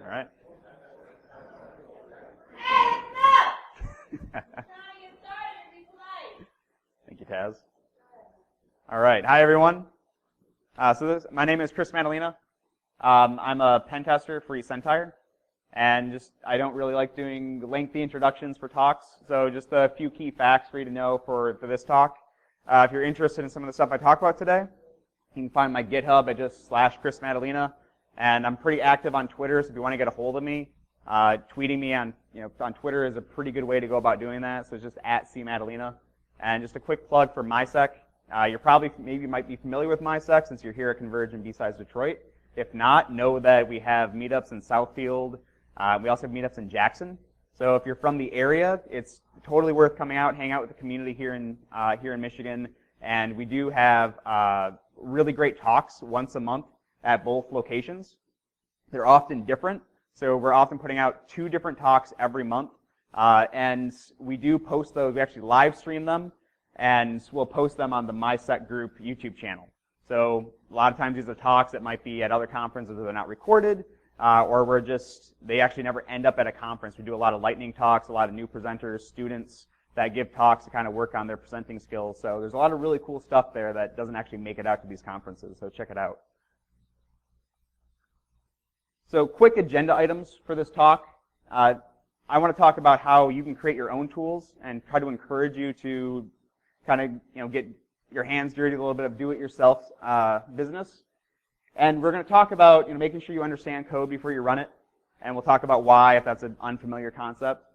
All right. Thank you, Taz. All right. Hi, everyone. My name is Maddalena. I'm a pen tester for eCentire, and I don't really like doing lengthy introductions for talks, so just a few key facts for you to know for this talk. If you're interested in some of the stuff I talk about today, you can find my GitHub at just /Chris Maddalena, and I'm pretty active on Twitter, so if you want to get a hold of me, tweeting me on Twitter is a pretty good way to go about doing that. So it's just @CMaddalena. And just a quick plug for MySec. You're probably might be familiar with MySec since you're here at ConVerge in B-Sides Detroit. If not, know that we have meetups in Southfield. We also have meetups in Jackson. So if you're from the area, it's totally worth coming out, hang out with the community here in Michigan. And we do have really great talks once a month at both locations. They're often different. So we're often putting out 2 different talks every month. And we do post those. We actually live stream them, and we'll post them on the MySec Group YouTube channel. So a lot of times these are talks that might be at other conferences that are not recorded, or they actually never end up at a conference. We do a lot of lightning talks, a lot of new presenters, students that give talks to kind of work on their presenting skills. So there's a lot of really cool stuff there that doesn't actually make it out to these conferences, so check it out. So quick agenda items for this talk. I want to talk about how you can create your own tools and try to encourage you to kind of get your hands dirty, a little bit of do-it-yourself business. And we're going to talk about making sure you understand code before you run it, and we'll talk about why if that's an unfamiliar concept.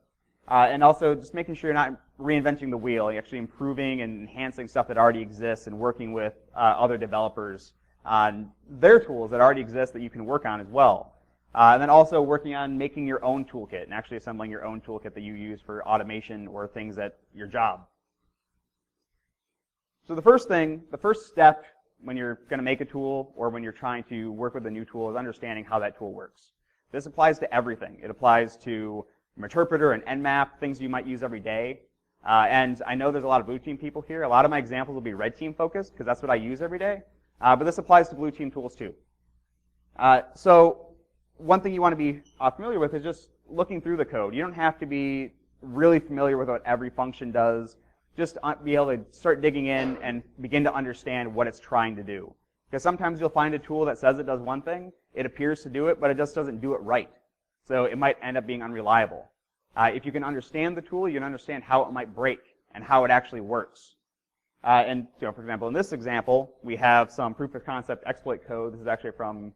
And also just making sure you're not reinventing the wheel, you're actually improving and enhancing stuff that already exists and working with other developers on their tools that already exist that you can work on as well. And then also working on making your own toolkit and actually assembling your own toolkit that you use for automation or things at your job. So the first step when you're going to make a tool or when you're trying to work with a new tool is understanding how that tool works. This applies to everything. It applies to an interpreter and Nmap, things you might use every day. And I know there's a lot of blue team people here. A lot of my examples will be red team focused because that's what I use every day. But this applies to blue team tools too. So one thing you want to be familiar with is just looking through the code. You don't have to be really familiar with what every function does. Just be able to start digging in and begin to understand what it's trying to do. Because sometimes you'll find a tool that says it does one thing, it appears to do it, but it just doesn't do it right. So it might end up being unreliable. If you can understand the tool, you can understand how it might break and how it actually works. And for example, in this example, we have some proof of concept exploit code. This is actually from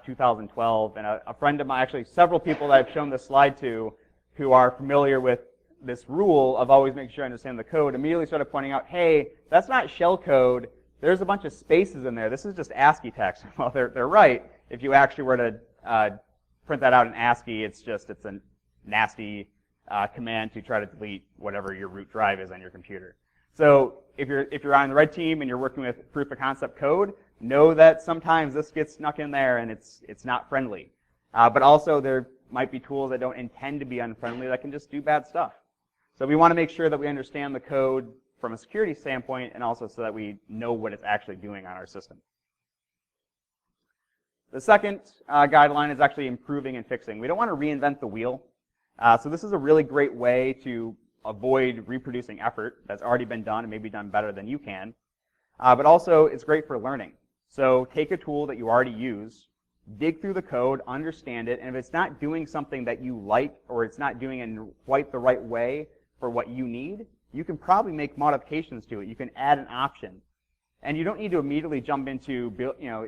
2012, and a friend of mine, actually several people that I've shown this slide to who are familiar with this rule of always making sure I understand the code, immediately started pointing out, hey, that's not shell code. There's a bunch of spaces in there. This is just ASCII text. Well, they're right. If you actually were to print that out in ASCII, it's a nasty command to try to delete whatever your root drive is on your computer. So if you're on the red team and you're working with proof of concept code, know that sometimes this gets snuck in there and it's not friendly. But also there might be tools that don't intend to be unfriendly that can just do bad stuff. So we want to make sure that we understand the code from a security standpoint and also so that we know what it's actually doing on our system. The second guideline is actually improving and fixing. We don't want to reinvent the wheel. So this is a really great way to avoid reproducing effort that's already been done and maybe done better than you can. But also it's great for learning. So take a tool that you already use, dig through the code, understand it, and if it's not doing something that you like or it's not doing it in quite the right way for what you need, you can probably make modifications to it. You can add an option. And you don't need to immediately jump into,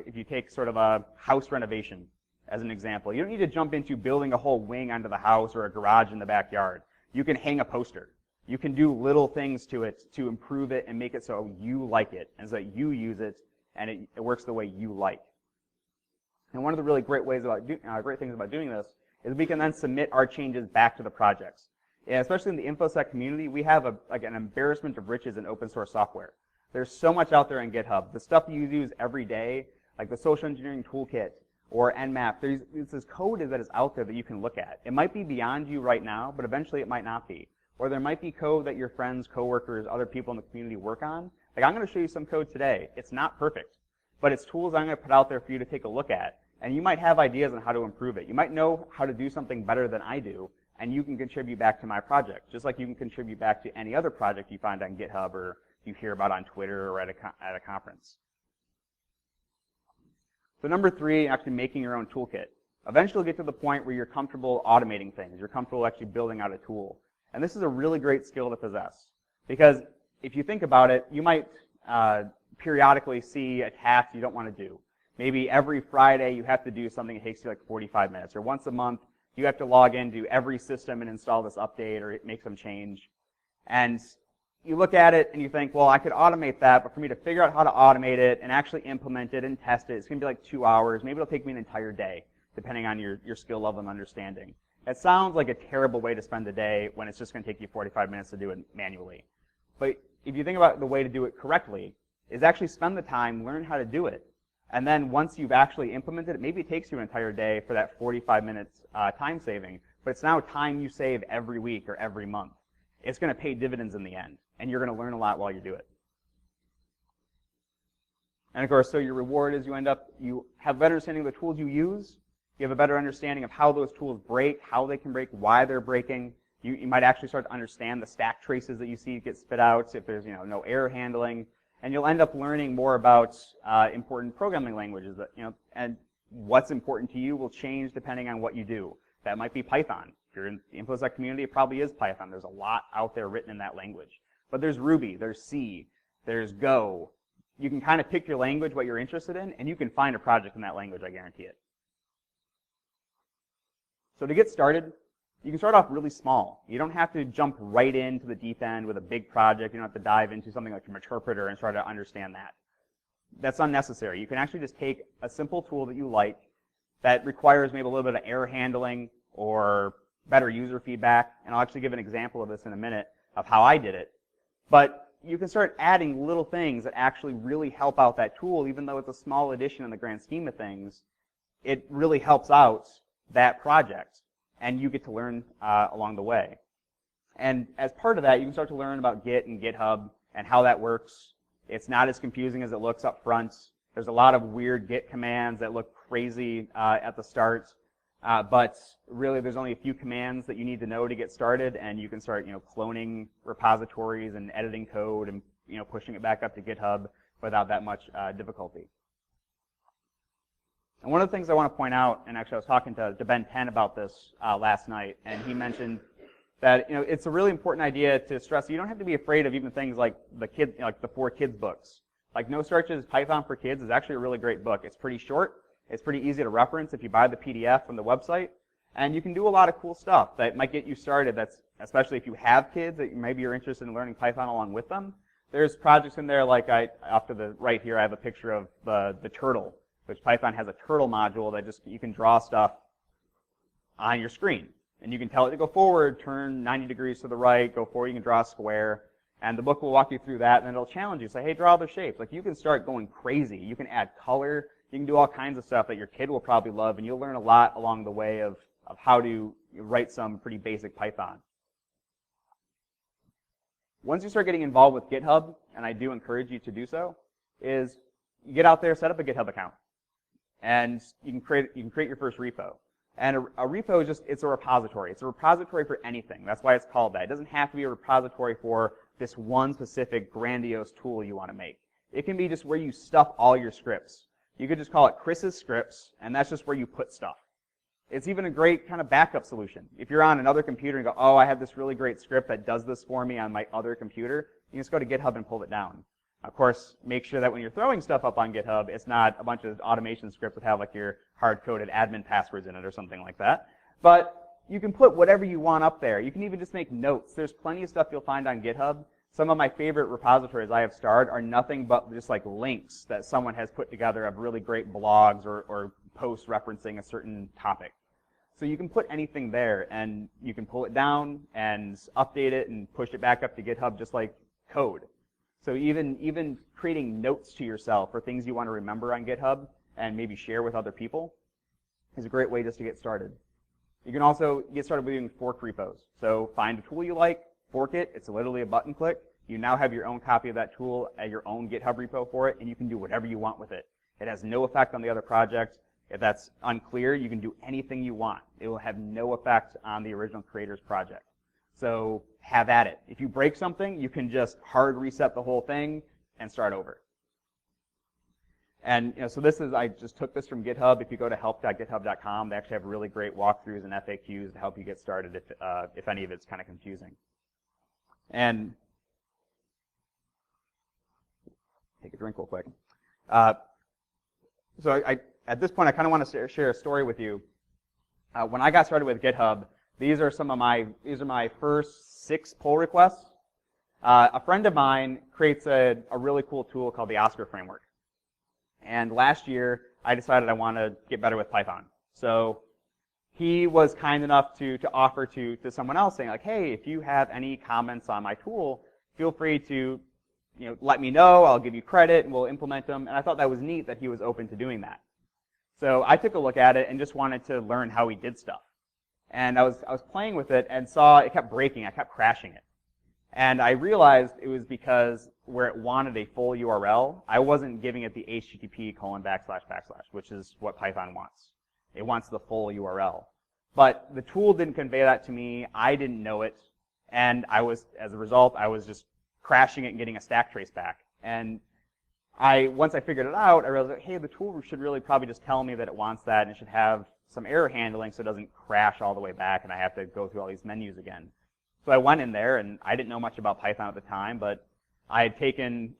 if you take sort of a house renovation as an example, you don't need to jump into building a whole wing onto the house or a garage in the backyard. You can hang a poster. You can do little things to it to improve it and make it so you like it and so that you use it and it works the way you like. And one of the really great things about doing this is we can then submit our changes back to the projects. And especially in the InfoSec community, we have an embarrassment of riches in open source software. There's so much out there on GitHub. The stuff you use every day, like the social engineering toolkit or Nmap, there's this code that is out there that you can look at. It might be beyond you right now, but eventually it might not be. Or there might be code that your friends, coworkers, other people in the community work on. Like I'm going to show you some code today. It's not perfect, but it's tools I'm going to put out there for you to take a look at And you might have ideas on how to improve it. You might know how to do something better than I do, and you can contribute back to my project, just like you can contribute back to any other project you find on GitHub or you hear about on Twitter or at a conference. So number 3, actually making your own toolkit. Eventually you'll get to the point where you're comfortable automating things. You're comfortable actually building out a tool. And this is a really great skill to possess. Because if you think about it, you might periodically see a task you don't want to do. Maybe every Friday you have to do something that takes you like 45 minutes. Or once a month you have to log into every system and install this update or make some change. And you look at it and you think, well, I could automate that, but for me to figure out how to automate it and actually implement it and test it, it's going to be like 2 hours. Maybe it'll take me an entire day, depending on your skill level and understanding. It sounds like a terrible way to spend the day when it's just going to take you 45 minutes to do it manually. But if you think about the way to do it correctly, is actually spend the time, learn how to do it. And then once you've actually implemented it, maybe it takes you an entire day for that 45 minutes time saving, but it's now time you save every week or every month. It's going to pay dividends in the end, and you're going to learn a lot while you do it. And of course, so your reward is you have a better understanding of the tools you use, you have a better understanding of how those tools break, how they can break, why they're breaking. You might actually start to understand the stack traces that you see get spit out, if there's no error handling, and you'll end up learning more about important programming languages that, and what's important to you will change depending on what you do. That might be Python. If you're in the InfoSec community, it probably is Python. There's a lot out there written in that language. But there's Ruby, there's C, there's Go. You can kind of pick your language, what you're interested in, and you can find a project in that language, I guarantee it. So to get started, you can start off really small. You don't have to jump right into the deep end with a big project. You don't have to dive into something like an interpreter and try to understand that. That's unnecessary. You can actually just take a simple tool that you like that requires maybe a little bit of error handling or better user feedback, and I'll actually give an example of this in a minute of how I did it. But you can start adding little things that actually really help out that tool, even though it's a small addition in the grand scheme of things. It really helps out that project, and you get to learn along the way. And as part of that, you can start to learn about Git and GitHub and how that works. It's not as confusing as it looks up front. There's a lot of weird Git commands that look crazy at the start. But really, there's only a few commands that you need to know to get started, and you can start, cloning repositories and editing code and, pushing it back up to GitHub without that much difficulty. And one of the things I want to point out, and actually I was talking to Ben 10 about this last night, and he mentioned that it's a really important idea to stress. You don't have to be afraid of even things like the 4 Kids books. Like No Starch's Python for Kids is actually a really great book. It's pretty short. It's pretty easy to reference if you buy the PDF from the website, and you can do a lot of cool stuff that might get you started. That's especially if you have kids that maybe you're interested in learning Python along with them. There's projects in there like off to the right here, I have a picture of the turtle, which Python has a turtle module that you can draw stuff on your screen, and you can tell it to go forward, turn 90 degrees to the right, go forward. You can draw a square, and the book will walk you through that, and then it'll challenge you. Say, hey, draw other shapes. Like, you can start going crazy. You can add color. You can do all kinds of stuff that your kid will probably love, and you'll learn a lot along the way of how to write some pretty basic Python. Once you start getting involved with GitHub, and I do encourage you to do so, is you get out there, set up a GitHub account, and you can create your first repo. And a repo is it's a repository. It's a repository for anything. That's why it's called that. It doesn't have to be a repository for this one specific grandiose tool you want to make. It can be just where you stuff all your scripts. You could just call it Chris's scripts, and that's just where you put stuff. It's even a great kind of backup solution. If you're on another computer and go, oh, I have this really great script that does this for me on my other computer, you can just go to GitHub and pull it down. Of course, make sure that when you're throwing stuff up on GitHub, it's not a bunch of automation scripts that have like your hard-coded admin passwords in it or something like that. But you can put whatever you want up there. You can even just make notes. There's plenty of stuff you'll find on GitHub. Some of my favorite repositories I have starred are nothing but just like links that someone has put together of really great blogs or posts referencing a certain topic. So you can put anything there, and you can pull it down and update it and push it back up to GitHub just like code. So even creating notes to yourself for things you want to remember on GitHub and maybe share with other people is a great way just to get started. You can also get started with doing fork repos. So find a tool you like, fork it. It's literally a button click. You now have your own copy of that tool, your own GitHub repo for it, and you can do whatever you want with it. It has no effect on the other project. If that's unclear, you can do anything you want. It will have no effect on the original creator's project. So have at it. If you break something, you can just hard reset the whole thing and start over. And so this is, I just took this from GitHub. If you go to help.github.com, they actually have really great walkthroughs and FAQs to help you get started if any of it's kind of confusing. And take a drink real quick. So at this point, I kind of want to share a story with you. When I got started with GitHub, these are my first 6 pull requests. A friend of mine creates a really cool tool called the Oscar framework. And last year, I decided I want to get better with Python. So he was kind enough to offer to someone else saying like, hey, if you have any comments on my tool, feel free to let me know, I'll give you credit, and we'll implement them. And I thought that was neat that he was open to doing that. So I took a look at it and just wanted to learn how he did stuff. And I was playing with it and saw it kept breaking, I kept crashing it. And I realized it was because where it wanted a full URL, I wasn't giving it the HTTP : //, which is what Python wants. It wants the full URL. But the tool didn't convey that to me, I didn't know it, and as a result, I was just crashing it and getting a stack trace back. And once I figured it out, I realized, hey, the tool should really probably just tell me that it wants that, and it should have some error handling so it doesn't crash all the way back and I have to go through all these menus again. So I went in there, and I didn't know much about Python at the time, but I had taken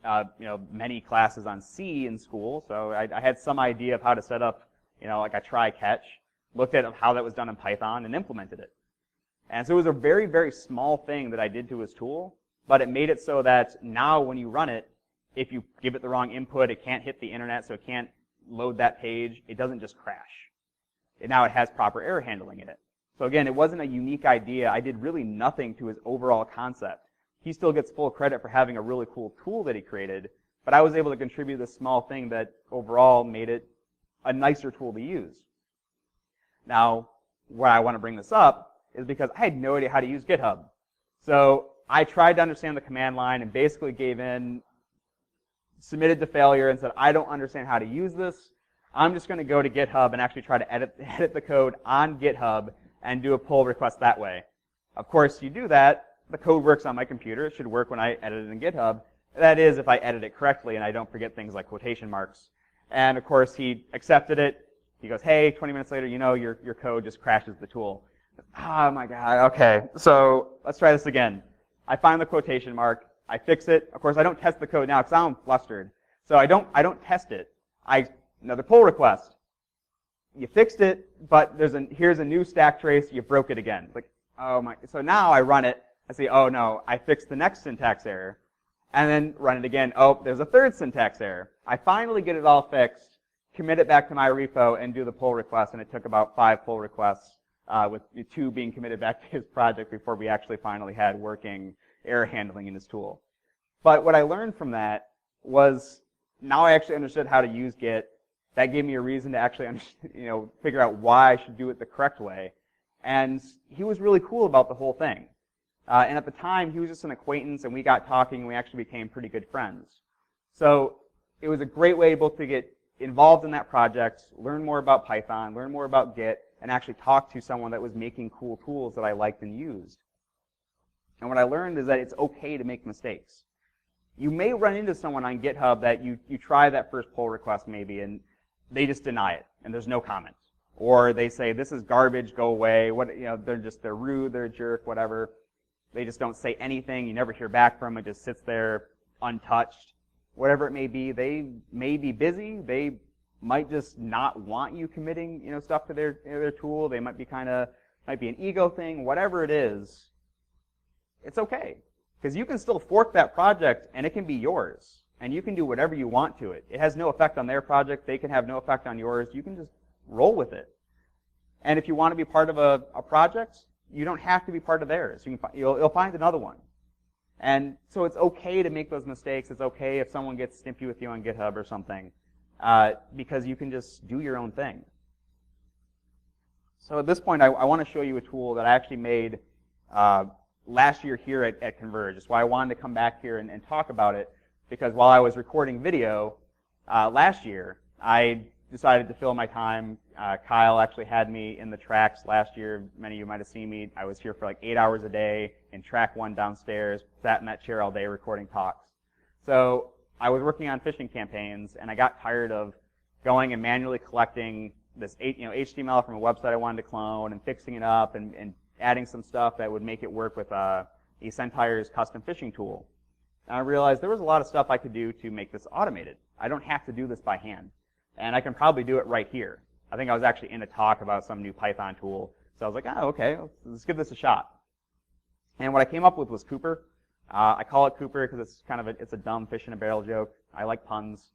many classes on C in school, so I had some idea of how to set up like a try-catch, looked at how that was done in Python, and implemented it. And so it was a very, very small thing that I did to his tool, but it made it so that now when you run it, if you give it the wrong input, it can't hit the internet, so it can't load that page. It doesn't just crash. Now it has proper error handling in it. So again, it wasn't a unique idea. I did really nothing to his overall concept. He still gets full credit for having a really cool tool that he created, but I was able to contribute this small thing that overall made it a nicer tool to use. Now, why I want to bring this up is because I had no idea how to use GitHub. So I tried to understand the command line and basically gave in, submitted to failure, and said, I don't understand how to use this. I'm just going to go to GitHub and actually try to edit the code on GitHub and do a pull request that way. Of course, you do that, the code works on my computer. It should work when I edit it in GitHub. That is, if I edit it correctly and I don't forget things like quotation marks. And of course, he accepted it. He goes, hey, 20 minutes later, your code just crashes the tool. Oh my God, okay. So let's try this again. I find the quotation mark. I fix it. Of course, I don't test the code now because I'm flustered. So I don't test it. Another pull request. You fixed it, but here's a new stack trace. You broke it again. Like, oh my! So now I run it. I say, oh no, I fixed the next syntax error, and then run it again. Oh, there's a third syntax error. I finally get it all fixed, commit it back to my repo, and do the pull request. And it took about 5 pull requests, with 2 being committed back to his project before we actually finally had working error handling in his tool. But what I learned from that was now I actually understood how to use Git. That gave me a reason to actually figure out why I should do it the correct way. And he was really cool about the whole thing. And at the time, he was just an acquaintance, and we got talking, and we actually became pretty good friends. So it was a great way both to get involved in that project, learn more about Python, learn more about Git, and actually talk to someone that was making cool tools that I liked and used. And what I learned is that it's okay to make mistakes. You may run into someone on GitHub that you try that first pull request maybe, and they just deny it, and there's no comment. Or they say, this is garbage, go away. They're rude, they're a jerk, whatever. They just don't say anything. You never hear back from it. It just sits there untouched. Whatever it may be, they may be busy. They might just not want you committing stuff to their tool. They might be might be an ego thing. Whatever it is, it's okay. Because you can still fork that project, and it can be yours. And you can do whatever you want to it. It has no effect on their project. They can have no effect on yours. You can just roll with it. And if you want to be part of a project, you don't have to be part of theirs. You'll find another one. And so it's okay to make those mistakes. It's okay if someone gets snippy with you on GitHub or something, because you can just do your own thing. So at this point, I want to show you a tool that I actually made last year here at ConVerge. That's why I wanted to come back here and talk about it, because while I was recording video last year, I decided to fill my time. Kyle actually had me in the tracks last year. Many of you might have seen me. I was here for like 8 hours a day in track 1 downstairs, sat in that chair all day recording talks. So I was working on phishing campaigns, and I got tired of going and manually collecting this HTML from a website I wanted to clone and fixing it up and adding some stuff that would make it work with Essentire's custom phishing tool. And I realized there was a lot of stuff I could do to make this automated. I don't have to do this by hand. And I can probably do it right here. I think I was actually in a talk about some new Python tool. So I was like, oh, okay, let's give this a shot. And what I came up with was Cooper. I call it Cooper because it's kind of it's a dumb fish in a barrel joke. I like puns.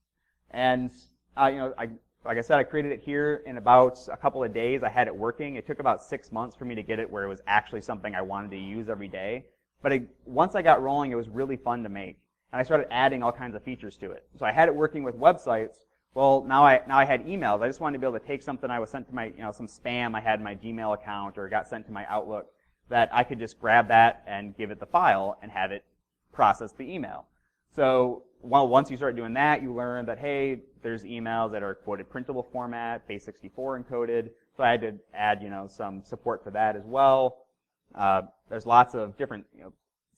And like I said, I created it here in about a couple of days. I had it working. It took about 6 months for me to get it where it was actually something I wanted to use every day. But once I got rolling, it was really fun to make. And I started adding all kinds of features to it. So I had it working with websites. Well, now I had emails. I just wanted to be able to take something I was sent to my, some spam I had in my Gmail account or got sent to my Outlook, that I could just grab that and give it the file and have it process the email. So once you start doing that, you learn that, hey, there's emails that are quoted printable format, base64 encoded. So I had to add, some support for that as well. There's lots of different,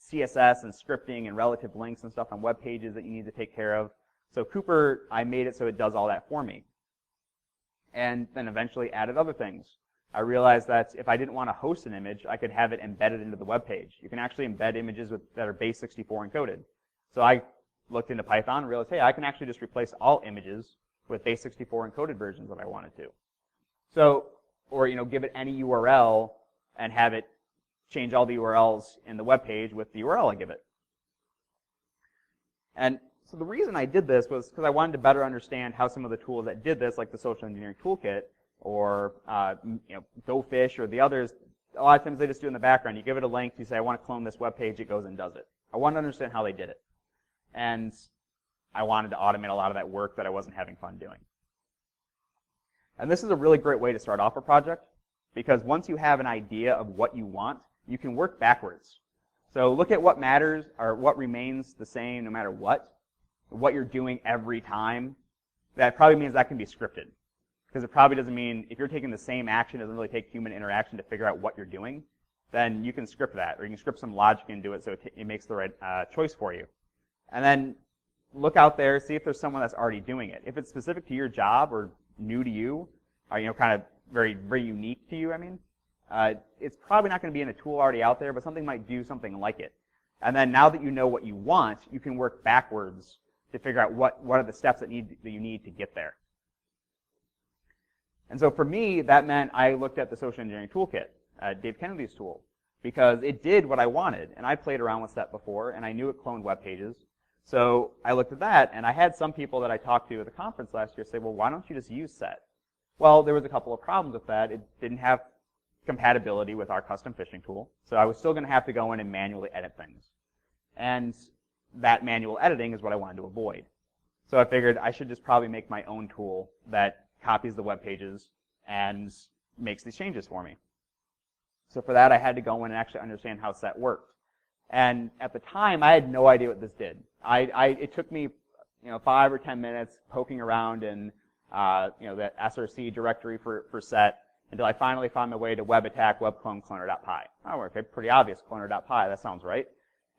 CSS and scripting and relative links and stuff on web pages that you need to take care of. So Cooper, I made it so it does all that for me. And then eventually added other things. I realized that if I didn't want to host an image, I could have it embedded into the web page. You can actually embed images that are base64 encoded. So I looked into Python and realized, hey, I can actually just replace all images with base64 encoded versions if I wanted to. So, or give it any URL and have it change all the URLs in the web page with the URL I give it. And so the reason I did this was because I wanted to better understand how some of the tools that did this, like the social engineering toolkit or GoFish or the others, a lot of times they just do in the background. You give it a link, you say, I want to clone this web page, it goes and does it. I wanted to understand how they did it. And I wanted to automate a lot of that work that I wasn't having fun doing. And this is a really great way to start off a project, because once you have an idea of what you want, you can work backwards. So look at what matters or what remains the same no matter what you're doing every time. That probably means that can be scripted. Because it probably doesn't mean, if you're taking the same action, it doesn't really take human interaction to figure out what you're doing, then you can script that, or you can script some logic into it so it makes the right choice for you. And then look out there, see if there's someone that's already doing it. If it's specific to your job or new to you, or kind of very, very unique to you, it's probably not going to be in a tool already out there, but something might do something like it. And then now that you know what you want, you can work backwards to figure out what are the steps that you need to get there. And so for me, that meant I looked at the social engineering toolkit, Dave Kennedy's tool, because it did what I wanted. And I played around with that before, and I knew it cloned web pages. So I looked at that, and I had some people that I talked to at the conference last year say, well, why don't you just use set? Well, there was a couple of problems with that. It didn't have compatibility with our custom phishing tool. So I was still going to have to go in and manually edit things. And that manual editing is what I wanted to avoid. So I figured I should just probably make my own tool that copies the web pages and makes these changes for me. So for that, I had to go in and actually understand how set worked. And at the time, I had no idea what this did. It took me 5 or 10 minutes poking around in that SRC directory for set until I finally found my way to web attack web clone cloner.py. Oh, okay, pretty obvious, cloner.py, that sounds right.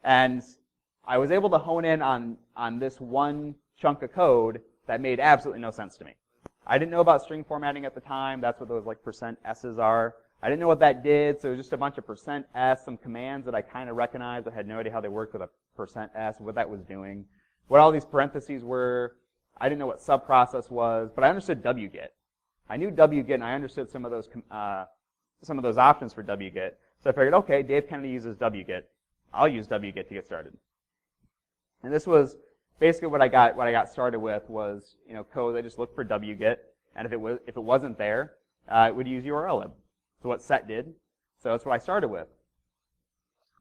And I was able to hone in on this one chunk of code that made absolutely no sense to me. I didn't know about string formatting at the time. That's what those like %s's are. I didn't know what that did, so it was just a bunch of %s, some commands that I kind of recognized. I had no idea how they worked with a %s, what that was doing. What all these parentheses were, I didn't know what subprocess was, but I understood wget. I knew wget, and I understood some of those options for wget. So I figured, okay, Dave Kennedy uses wget. I'll use wget to get started. And this was basically what I got started with was code that just looked for wget, and if it wasn't there, it would use URLlib. So what set did. So that's what I started with.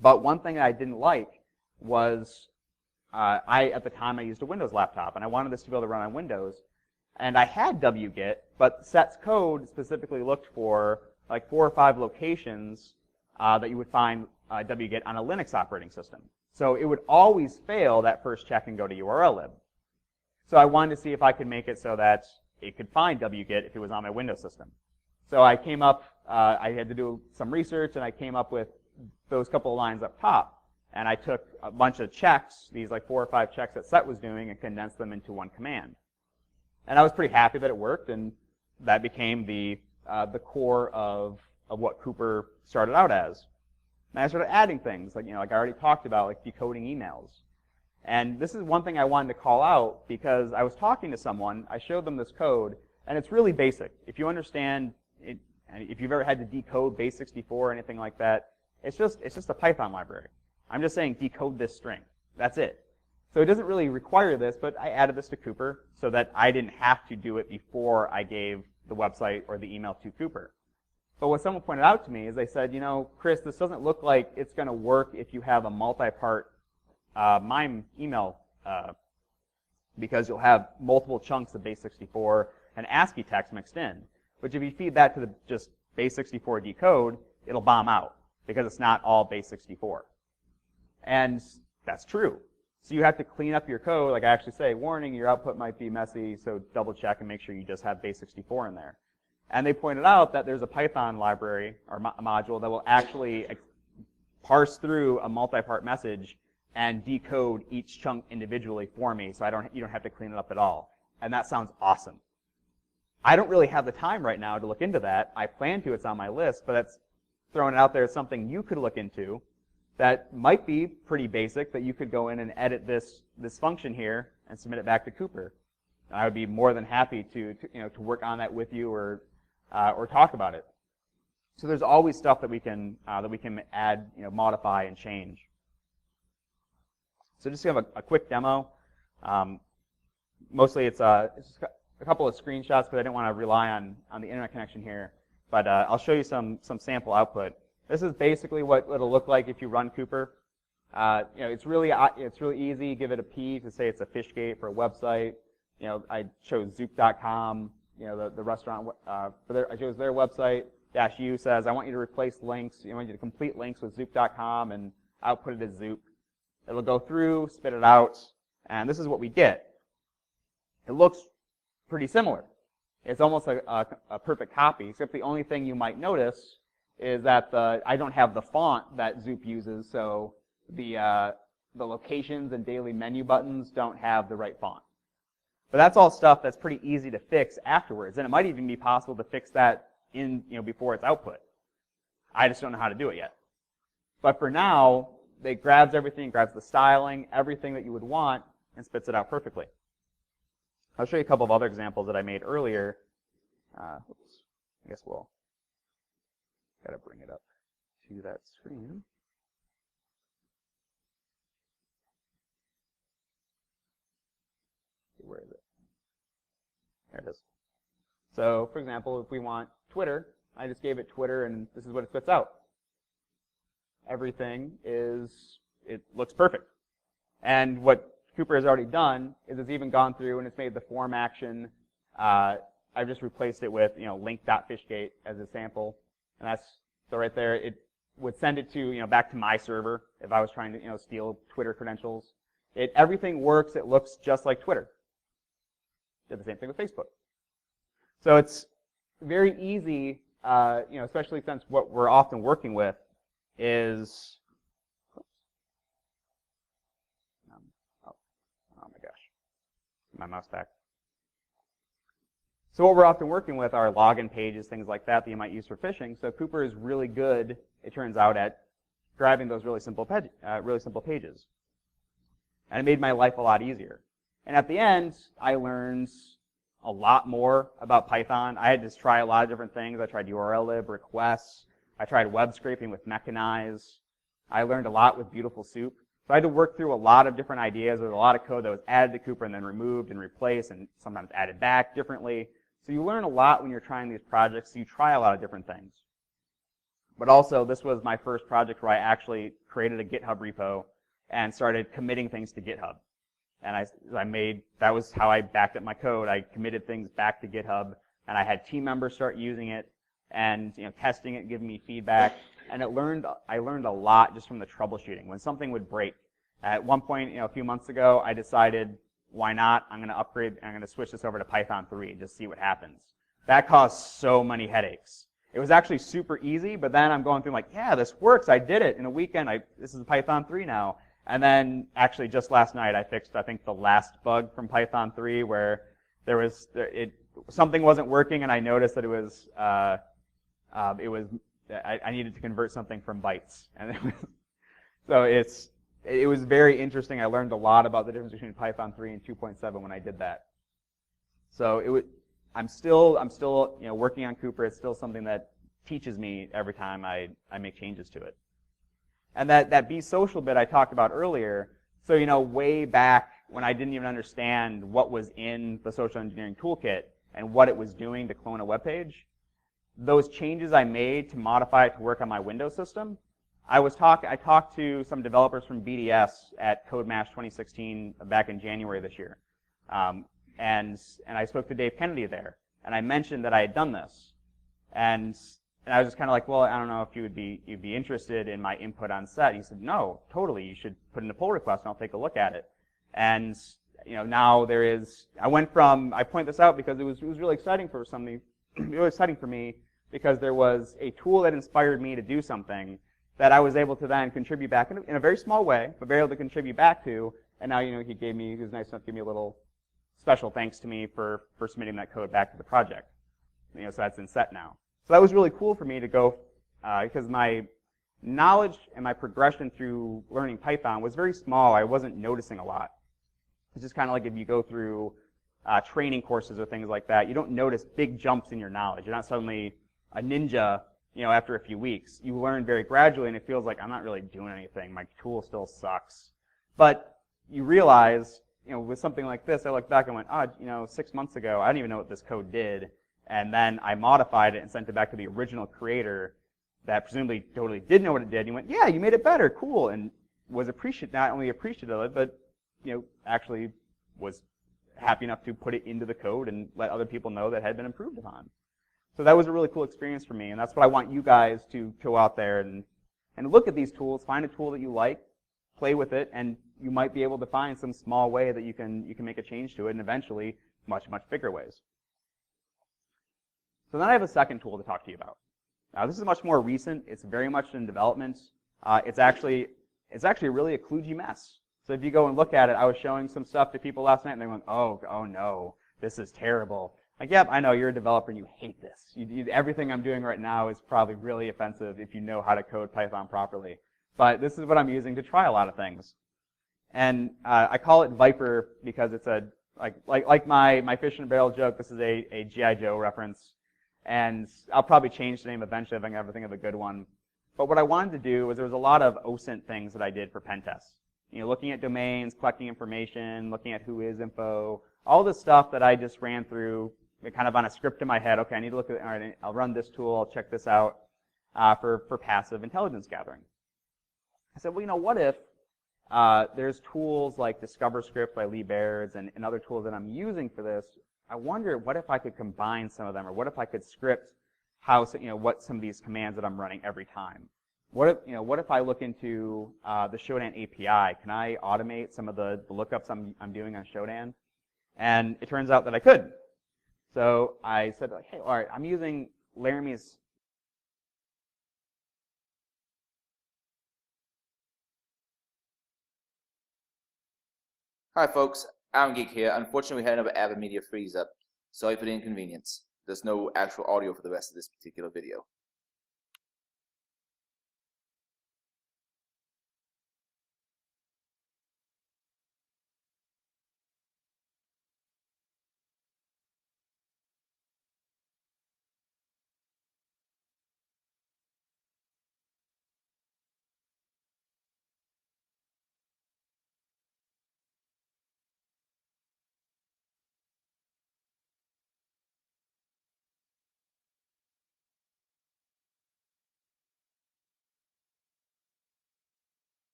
But one thing that I didn't like was at the time I used a Windows laptop, and I wanted this to be able to run on Windows. And I had wget, but set's code specifically looked for like 4 or 5 locations that you would find wget on a Linux operating system. So it would always fail that first check and go to URLlib. So I wanted to see if I could make it so that it could find wget if it was on my Windows system. So I came up, I had to do some research, and I came up with those couple of lines up top. And I took a bunch of checks, these like 4 or 5 checks that Set was doing, and condensed them into one command. And I was pretty happy that it worked, and that became the core of what Cooper started out as. And I started adding things, like, like I already talked about, like decoding emails. And this is one thing I wanted to call out, because I was talking to someone, I showed them this code, and it's really basic. If you understand it, if you've ever had to decode base64 or anything like that, it's just a Python library. I'm just saying decode this string. That's it. So it doesn't really require this, but I added this to Cooper so that I didn't have to do it before I gave the website or the email to Cooper. But what someone pointed out to me is they said, Chris, this doesn't look like it's going to work if you have a multi-part MIME email because you'll have multiple chunks of base64 and ASCII text mixed in. But if you feed that to the just base64 decode, it'll bomb out because it's not all base64. And that's true. So you have to clean up your code, like I actually say, warning, your output might be messy, so double check and make sure you just have base64 in there. And they pointed out that there's a Python library or module that will actually parse through a multi-part message and decode each chunk individually for me, so you don't have to clean it up at all. And that sounds awesome. I don't really have the time right now to look into that. I plan to, it's on my list, but that's throwing it out there as something you could look into that might be pretty basic, that you could go in and edit this function here and submit it back to Cooper. And I would be more than happy to work on that with you or talk about it. So there's always stuff that we can add, modify and change. So just to have a quick demo. Mostly it's just a couple of screenshots because I didn't want to rely on the internet connection here. But I'll show you some sample output. This is basically what it'll look like if you run Cooper. It's really easy. Give it a P to say it's a fish gate for a website. I chose Zoop.com. The restaurant. I chose their website. -U says I want you to replace links. I want you to complete links with Zoop.com and output it as Zoop. It'll go through, spit it out, and this is what we get. It looks pretty similar. It's almost like a perfect copy, except the only thing you might notice is that I don't have the font that Zoop uses, so the locations and daily menu buttons don't have the right font. But that's all stuff that's pretty easy to fix afterwards, and it might even be possible to fix that before it's output. I just don't know how to do it yet. But for now, it grabs everything, grabs the styling, everything that you would want, and spits it out perfectly. I'll show you a couple of other examples that I made earlier. Oops, I guess we'll gotta bring it up to that screen. Where is it? There it is. So, for example, if we want Twitter, I just gave it Twitter, and this is what it spits out. Everything it looks perfect. And what Cooper has already done is it's even gone through and it's made the form action. I've just replaced it with link.fishgate as a sample, and that's so right there. It would send it to back to my server if I was trying to steal Twitter credentials. Everything works. It looks just like Twitter. Did the same thing with Facebook. So it's very easy, especially since what we're often working with is, oh my gosh, my mouse back. So what we're often working with are login pages, things like that you might use for phishing. So Cooper is really good, it turns out, at grabbing those really simple pages. And it made my life a lot easier. And at the end, I learned a lot more about Python. I had to try a lot of different things. I tried URLlib, requests. I tried web scraping with Mechanize. I learned a lot with Beautiful Soup. So I had to work through a lot of different ideas. There was a lot of code that was added to Cooper and then removed and replaced and sometimes added back differently. So you learn a lot when you're trying these projects. So you try a lot of different things. But also, this was my first project where I actually created a GitHub repo and started committing things to GitHub. And that was how I backed up my code. I committed things back to GitHub, and I had team members start using it and testing it, giving me feedback. And I learned a lot just from the troubleshooting. When something would break, at one point, a few months ago, I decided, why not? I'm going to upgrade, I'm going to switch this over to Python 3 and just see what happens. That caused so many headaches. It was actually super easy, but then I'm going through like, yeah, this works. I did it in a weekend. This is Python 3 now. And then actually just last night I fixed, I think, the last bug from Python 3 where something wasn't working, and I noticed that I needed to convert something from bytes. And so it was very interesting. I learned a lot about the difference between Python 3 and 2.7 when I did that. So I'm still working on Cooper. It's still something that teaches me every time I make changes to it. And that Be Social bit I talked about earlier, so way back when I didn't even understand what was in the social engineering toolkit and what it was doing to clone a web page, those changes I made to modify it to work on my Windows system, I talked to some developers from BDS at CodeMash 2016 back in January this year. And I spoke to Dave Kennedy there, and I mentioned that I had done this. And I was just kind of like, well, I don't know if you'd be interested in my input on set. He said, no, totally. You should put in a pull request, and I'll take a look at it. And now I point this out because it was really exciting for really exciting for me because there was a tool that inspired me to do something that I was able to then contribute back in a very small way, but very able to contribute back to. And now, he was nice enough to give me a little special thanks to me for submitting that code back to the project. So that's in set now. So that was really cool for me to go, because my knowledge and my progression through learning Python was very small. I wasn't noticing a lot. It's just kind of like if you go through training courses or things like that, you don't notice big jumps in your knowledge. You're not suddenly a ninja, after a few weeks. You learn very gradually, and it feels like I'm not really doing anything. My tool still sucks. But you realize, with something like this, I look back and went, 6 months ago, I didn't even know what this code did. And then I modified it and sent it back to the original creator that presumably totally did know what it did. And he went, yeah, you made it better, cool. And was not only appreciative of it, but actually was happy enough to put it into the code and let other people know that it had been improved upon. So that was a really cool experience for me, and that's what I want you guys to go out there and look at these tools, find a tool that you like, play with it, and you might be able to find some small way that you can make a change to it, and eventually much, much bigger ways. So then I have a second tool to talk to you about. Now this is much more recent. It's very much in development. It's actually really a kludgy mess. So if you go and look at it, I was showing some stuff to people last night, and they went, oh no, this is terrible. Like, yep, I know, you're a developer and you hate this. Everything I'm doing right now is probably really offensive if you know how to code Python properly. But this is what I'm using to try a lot of things. And I call it Viper because it's like my fish in a barrel joke. This is a G.I. Joe reference. And I'll probably change the name eventually if I can ever think of a good one. But what I wanted to do was there was a lot of OSINT things that I did for pen tests. Looking at domains, collecting information, looking at who is info, all the stuff that I just ran through kind of on a script in my head. Okay, I need to look at, all right, I'll run this tool, I'll check this out for passive intelligence gathering. I said, well, what if there's tools like Discover Script by Lee Bairds and other tools that I'm using for this. I wonder what if I could combine some of them, or what if I could script what some of these commands that I'm running every time. What if I look into the Shodan API? Can I automate some of the lookups I'm doing on Shodan? And it turns out that I could. So I said, hey, all right, I'm using Laramie's. Hi folks, Aaron Geek here. Unfortunately, we had another Avid Media freeze up. Sorry for the inconvenience. There's no actual audio for the rest of this particular video.